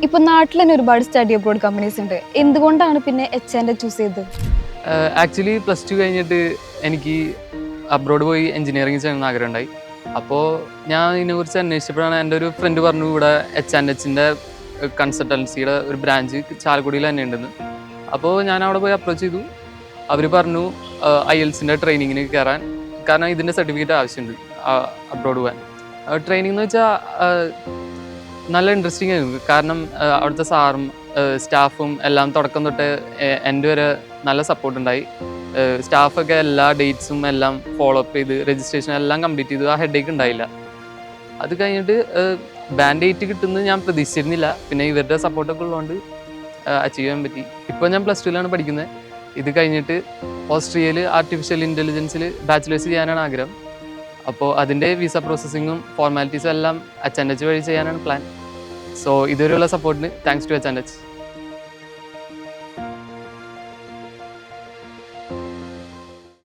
ഇപ്പൊ നാട്ടിൽ തന്നെ ഒരുപാട് സ്റ്റഡി അബ്രോഡ് കമ്പനീസ് ഉണ്ട്. എന്തുകൊണ്ടാണ് പിന്നെ H&H ചൂസ് ചെയ്തത്? ആക്ച്വലി +2 കഴിഞ്ഞിട്ട് എനിക്ക് അബ്രോഡ് പോയി എഞ്ചിനീയറിംഗ് ചെയ്യണമെന്ന് ആഗ്രഹം ഉണ്ടായി. അപ്പോൾ ഞാൻ ഇതിനെക്കുറിച്ച് അന്വേഷിച്ചപ്പോഴാണ് എൻ്റെ ഒരു ഫ്രണ്ട് പറഞ്ഞു ഇവിടെ H&Hൻ്റെ കൺസൾട്ടൻസിയുടെ ഒരു ബ്രാഞ്ച് ചാലക്കുടിയിൽ തന്നെ ഉണ്ടെന്ന്. അപ്പോൾ ഞാൻ അവിടെ പോയി അപ്രോച്ച് ചെയ്തു. അവർ പറഞ്ഞു IELTSൻ്റെ ട്രെയിനിങ്ങിന് കയറാൻ, കാരണം ഇതിൻ്റെ സർട്ടിഫിക്കറ്റ് ആവശ്യമുണ്ട് അബ്രോഡ് പോകാൻ. ട്രെയിനിങ് എന്ന് വെച്ചാൽ നല്ല ഇൻട്രസ്റ്റിംഗ് ആയിരുന്നു. കാരണം അവിടുത്തെ സാറും സ്റ്റാഫും എല്ലാം തുടക്കം തൊട്ട് എൻ്റെ വരെ നല്ല സപ്പോർട്ട് ഉണ്ടായി. സ്റ്റാഫൊക്കെ എല്ലാ ഡേറ്റ്സും എല്ലാം ഫോളോ അപ്പ് ചെയ്ത് രജിസ്ട്രേഷൻ എല്ലാം കംപ്ലീറ്റ് ചെയ്തു. ആ ഹെഡേക്ക് ഉണ്ടായില്ല. അത് കഴിഞ്ഞിട്ട് ബാൻഡ് 8 കിട്ടുന്നത് ഞാൻ പ്രതീക്ഷിച്ചിരുന്നില്ല. പിന്നെ ഇവരുടെ സപ്പോർട്ടൊക്കെ ഉള്ളതുകൊണ്ട് അച്ചീവ് ചെയ്യാൻ പറ്റി. ഇപ്പോൾ ഞാൻ +2ലാണ് പഠിക്കുന്നത്. ഇത് കഴിഞ്ഞിട്ട് ഓസ്ട്രിയയിൽ ആർട്ടിഫിഷ്യൽ ഇൻ്റലിജൻസിൽ ബാച്ചിലേഴ്സ് ചെയ്യാനാണ് ആഗ്രഹം. അപ്പോൾ അതിൻ്റെ വിസ പ്രോസസ്സിങ്ങും ഫോർമാലിറ്റീസും എല്ലാം H&H വഴി ചെയ്യാനാണ് പ്ലാൻ. സോ ഇതുവരെയുള്ള സപ്പോർട്ടിന് താങ്ക്സ് ടു H&H.